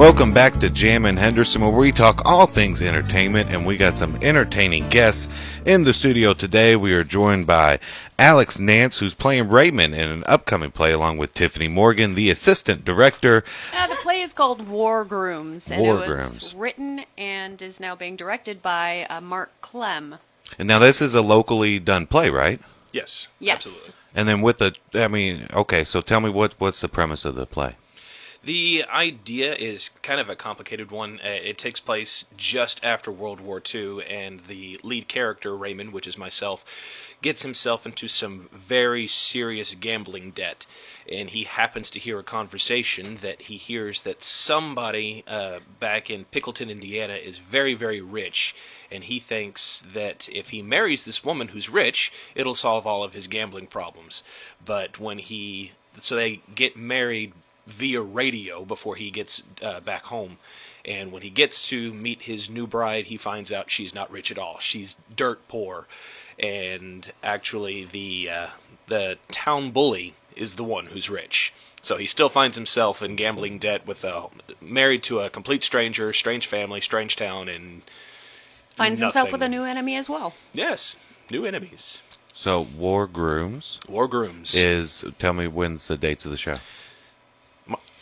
Welcome back to Jammin' Henderson, where we talk all things entertainment, and we got some entertaining guests in the studio today. We are joined by Alex Nance, who's playing Raymond in an upcoming play, along with Tiffany Morgan, the assistant director. The play is called Grooms, and War it was Grooms. written and is now being directed by Mark Clem. And now this is a locally done play, right? Yes, Yes. absolutely. And then okay, so tell me what's the premise of the play? The idea is kind of a complicated one. It takes place just after World War II, and the lead character, Raymond, which is myself, gets himself into some very serious gambling debt. And he happens to hear a conversation that he hears that somebody back in Pickleton, Indiana, is very, very rich. And he thinks that if he marries this woman who's rich, it'll solve all of his gambling problems. But so they get married via radio before he gets back home. And when he gets to meet his new bride, he finds out she's not rich at all. She's dirt poor. And actually the town bully is the one who's rich. So he still finds himself in gambling debt married to a complete stranger, strange family, strange town, and Finds himself with a new enemy as well. Yes, new enemies. So War Grooms. War Grooms. Tell me when's the dates of the show.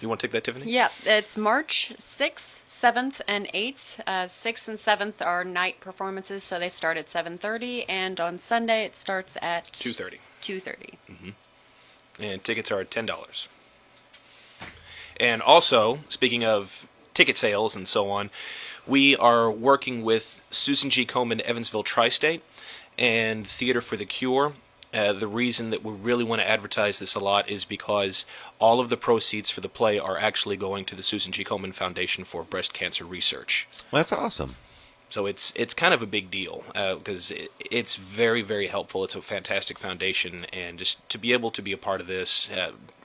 You want to take that, Tiffany? Yeah, it's March 6th, 7th, and 8th. 6th and 7th are night performances, so they start at 7:30, and on Sunday it starts at 2:30. 2:30. Mm-hmm. And tickets are $10. And also, speaking of ticket sales and so on, we are working with Susan G. Komen Evansville Tri-State and Theater for the Cure. The reason that we really want to advertise this a lot is because all of the proceeds for the play are actually going to the Susan G. Komen Foundation for Breast Cancer Research. That's awesome. So it's kind of a big deal because it's very, very helpful. It's a fantastic foundation, and just to be able to be a part of this,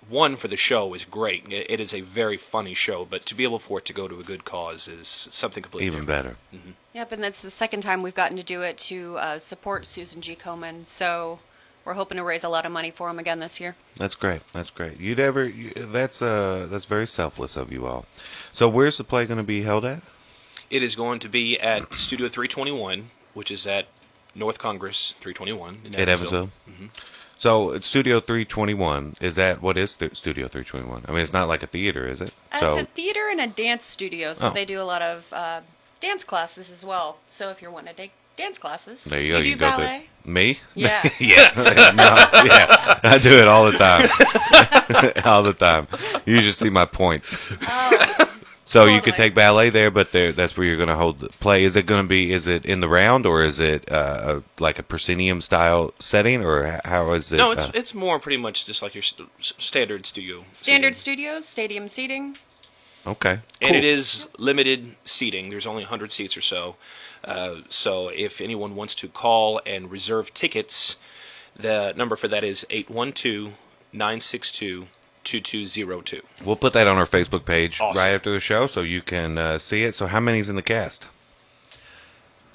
one, for the show is great. It is a very funny show, but to be able for it to go to a good cause is something completely Even better. Mm-hmm. Yep, and that's the second time we've gotten to do it to support Susan G. Komen, so we're hoping to raise a lot of money for him again this year. That's great. That's great. That's very selfless of you all. So where's the play going to be held at? It is going to be at Studio 321, which is at North Congress 321 in Evansville. Mm-hmm. So it's Studio 321. What is Studio 321? I mean, it's not like a theater, is it? It's a theater and a dance studio, so they do a lot of dance classes as well. So if you're wanting to take dance classes, there you go. You do ballet. Me? Yeah. Yeah. Yeah. I do it all the time. All the time. You just see my points. Oh. So Totally. you could take ballet there, but that's where you're going to hold the play. Is it in the round, or is it like a proscenium style setting, or how is it? No, it's more pretty much just like your standard studio. Standard studios, stadium seating. Okay. And cool. it is limited seating. There's only 100 seats or so. So if anyone wants to call and reserve tickets, the number for that is 812-962-2202. We'll put that on our Facebook page Awesome. right after the show, so you can see it. So how many's in the cast?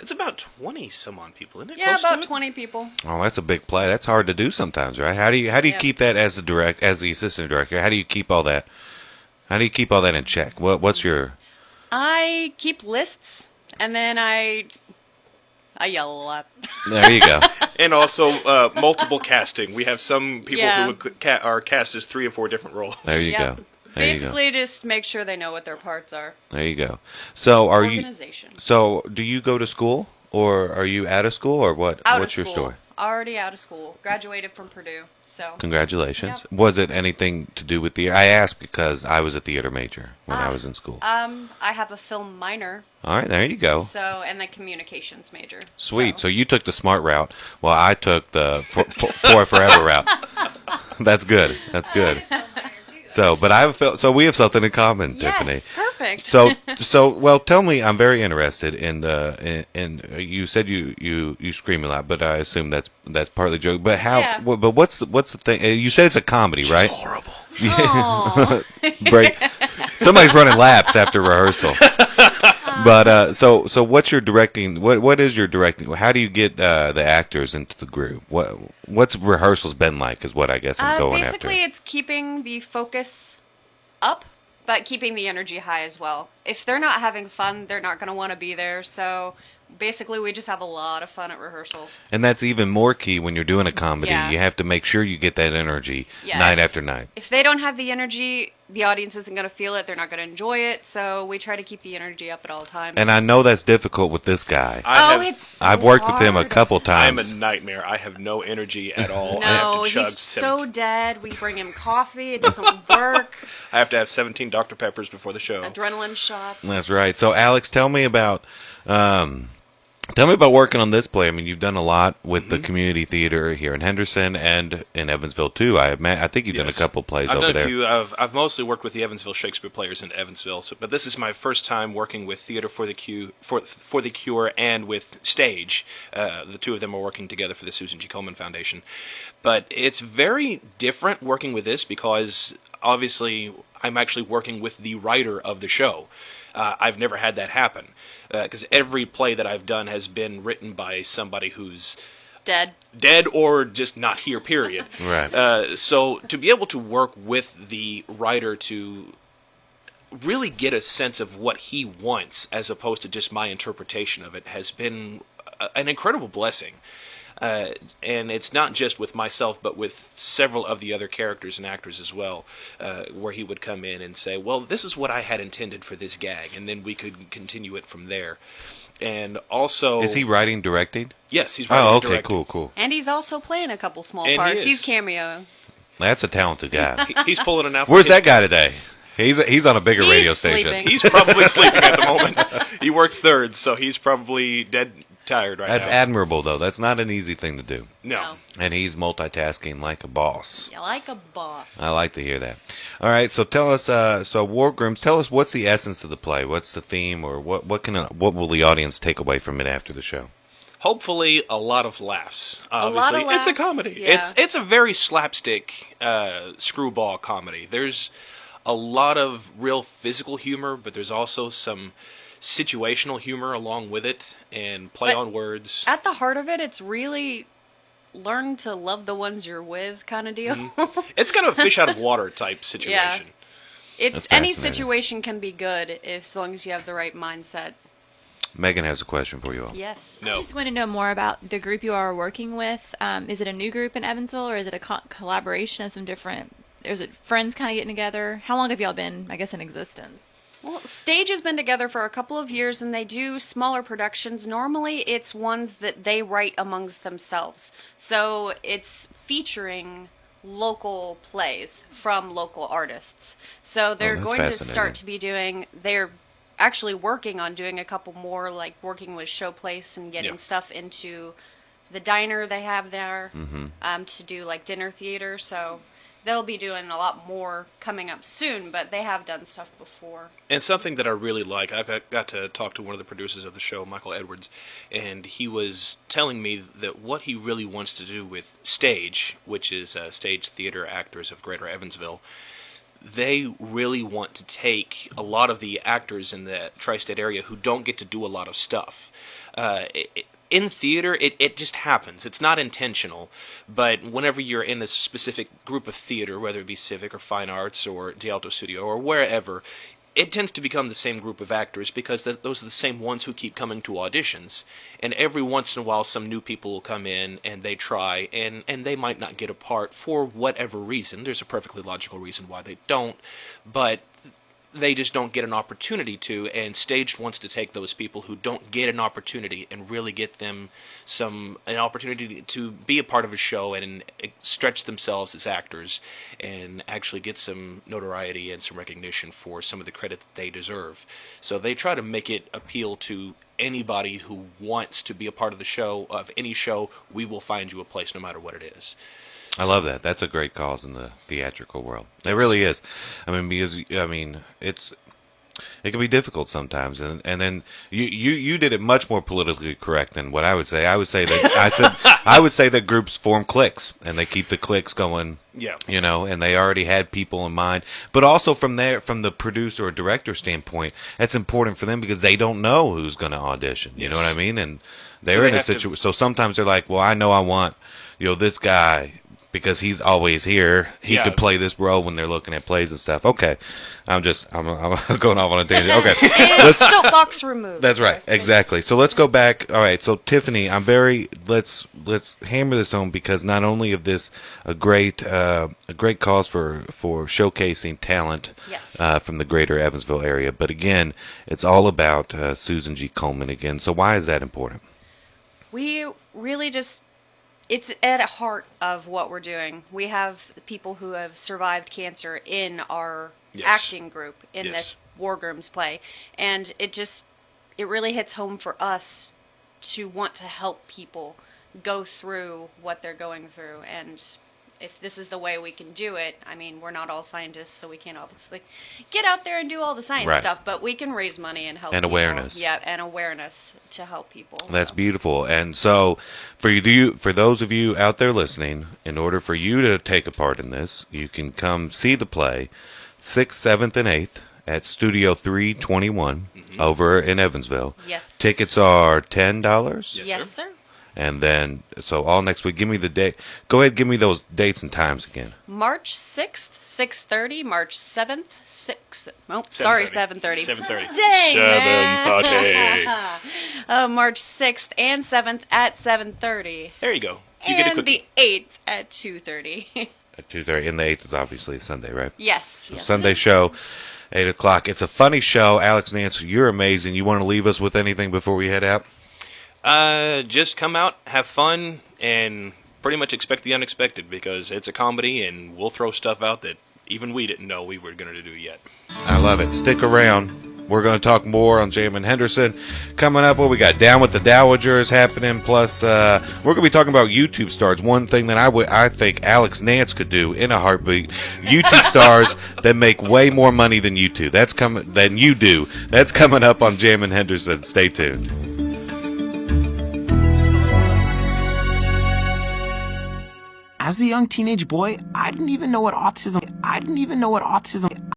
It's about 20 some odd people, isn't it? Yeah, Close to about it? 20 people. Oh, that's a big play. That's hard to do sometimes, right? How do you keep that as the assistant director? How do you keep all that? How do you keep all that in check? What's your? I keep lists, and then I yell a lot. There you go. And also multiple casting. We have some people Yeah. who are cast as 3 or 4 different roles. There you Yep. go. There you go. Basically, just make sure they know what their parts are. There you go. So Organization. So do you go to school, or are you out of school, or what? Out What's of your school. story? Already out of school. Graduated from Purdue. So. Congratulations. Yep. Was it anything to do with I asked because I was a theater major when I was in school. I have a film minor. All right, there you go. So, and the communications major. Sweet. So you took the smart route, while I took the for forever route. That's good. That's good. So, but so we have something in common, Yes, Tiffany. perfect. Well, tell me. I'm very interested in you said you scream a lot, but I assume that's partly joke. But how? Yeah. But what's the thing? You said it's a comedy, She's right? horrible. Aw. Break. Somebody's running laps after rehearsal. But so what's your directing? What is your directing? How do you get the actors into the groove? What's rehearsals been like? Is what I guess I'm going Basically, after. it's keeping the focus up, but keeping the energy high as well. If they're not having fun, they're not going to want to be there. So basically, we just have a lot of fun at rehearsal. And that's even more key when you're doing a comedy. Yeah. You have to make sure you get that energy Yeah. night after night. If they don't have the energy, the audience isn't going to feel it. They're not going to enjoy it. So we try to keep the energy up at all times. And I know that's difficult with this guy. I've worked with him a couple I am times. a nightmare. I have no energy at all. I No, have to chug he's so dead. We bring him coffee. It doesn't work. I have to have 17 Dr. Peppers before the show. Adrenaline shots. That's right. So, Alex, tell me about working on this play. I mean, you've done a lot with the community theater here in Henderson and in Evansville too. I think you've done a couple plays I've over done there. a few. I've mostly worked with the Evansville Shakespeare Players in Evansville, but this is my first time working with Theater for the Cure and with Stage. The two of them are working together for the Susan G. Komen Foundation. But it's very different working with this because obviously I'm actually working with the writer of the show. I've never had that happen because every play that I've done has been written by somebody who's dead or just not here, period. Right. So to be able to work with the writer to really get a sense of what he wants as opposed to just my interpretation of it has been an incredible blessing. And it's not just with myself, but with several of the other characters and actors as well, where he would come in and say, well, this is what I had intended for this gag, and then we could continue it from there. And also... Is he writing, directing? Yes, he's writing and directing. Cool. And he's also playing a couple small And parts. he is. He's cameoing. That's a talented guy. He's pulling an apple. Where's that guy today? He's on a bigger radio station. Sleeping. He's probably sleeping at the moment. He works thirds, so he's probably dead tired right That's now. admirable, though. That's not an easy thing to do. No. And he's multitasking like a boss. You like a boss. I like to hear that. All right, so tell us, War Grooms, tell us what's the essence of the play? What's the theme, or what will the audience take away from it after the show? Hopefully, a lot of laughs. Obviously, lot of laughs, it's a comedy. yeah. It's a very slapstick screwball comedy. There's a lot of real physical humor, but there's also some situational humor along with it and play on words. At the heart of it, it's really learn to love the ones you're with kind of deal. It's kind of a fish out of water type situation. It's That's any fascinating. situation can be good as long as you have the right mindset. Megan has a question for you all. Yes. No. I just want to know more about the group you are working with. Is it a new group in Evansville, or is it a collaboration of some different... Or is it friends kind of getting together? How long have y'all been, I guess, in existence? Well, Stage has been together for a couple of years, and they do smaller productions. Normally, it's ones that they write amongst themselves. So it's featuring local plays from local artists. So they're that's going to fascinating. start to be doing... They're actually working on doing a couple more, like working with Showplace and getting stuff into the diner they have there to do like dinner theater. So they'll be doing a lot more coming up soon, but they have done stuff before. And something that I really like, I've got to talk to one of the producers of the show, Michael Edwards, and he was telling me that what he really wants to do with Stage, which is Stage Theater Actors of Greater Evansville, they really want to take a lot of the actors in the tri-state area who don't get to do a lot of stuff. In theater, it just happens. It's not intentional, but whenever you're in a specific group of theater, whether it be Civic or Fine Arts or D'Alto Studio or wherever, it tends to become the same group of actors because those are the same ones who keep coming to auditions. And every once in a while, some new people will come in and they try, and they might not get a part for whatever reason. There's a perfectly logical reason why they don't, but they just don't get an opportunity to, and Stage wants to take those people who don't get an opportunity and really get them an opportunity to be a part of a show and stretch themselves as actors and actually get some notoriety and some recognition for some of the credit that they deserve. So they try to make it appeal to anybody who wants to be a part of the show, of any show. We will find you a place no matter what it is. I love that. That's a great cause in the theatrical world. It really is. I mean, because it can be difficult sometimes, and then you did it much more politically correct than what I would say. I would say that I would say that groups form cliques, and they keep the cliques going. Yeah. You know, and they already had people in mind. But also from the producer or director standpoint, that's important for them because they don't know who's going to audition. You know what I mean? And they're in a situation. So sometimes they're like, well, I know I want, this guy because he's always here. He could play this role when they're looking at plays and stuff. Okay, I'm going off on a tangent. Okay, soapbox removed. That's right, exactly. So let's go back. All right, so Tiffany, let's hammer this home, because not only is this a great cause for showcasing talent from the greater Evansville area, but again, it's all about Susan G. Coleman again. So why is that important? We really it's at the heart of what we're doing. We have people who have survived cancer in our acting group in this War Grooms play. And it really hits home for us to want to help people go through what they're going through. And if this is the way we can do it, I mean, we're not all scientists, so we can't obviously get out there and do all the science stuff, but we can raise money and help people. Awareness. Yeah, and awareness to help people. That's beautiful. And so for those of you out there listening, in order for you to take a part in this, you can come see the play 6th, 7th, and 8th at Studio 321 over in Evansville. Yes. Tickets are $10. Yes, sir. And then, so all next week, give me the date. Go ahead, give me those dates and times again. March 6th, 6:30. March 7th, 7:30. 7:30. Dang, 7:30. March 6th and 7th at 7:30. There you go. You get a And cookie. the 8th at 2:30. At 2:30, and the 8th is obviously Sunday, right? Yes. So Sunday show, 8 o'clock. It's a funny show. Alex Nance, you're amazing. You want to leave us with anything before we head out? Just come out, have fun, and pretty much expect the unexpected, because it's a comedy, and we'll throw stuff out that even we didn't know we were going to do yet. I love it. Stick around. We're going to talk more on Jamin Henderson. Coming up, we got Down with the Dowagers happening, plus we're going to be talking about YouTube stars. One thing that I think Alex Nance could do in a heartbeat. YouTube stars that make way more money than you do. That's coming up on Jamin Henderson. Stay tuned. As a young teenage boy, I didn't even know what autism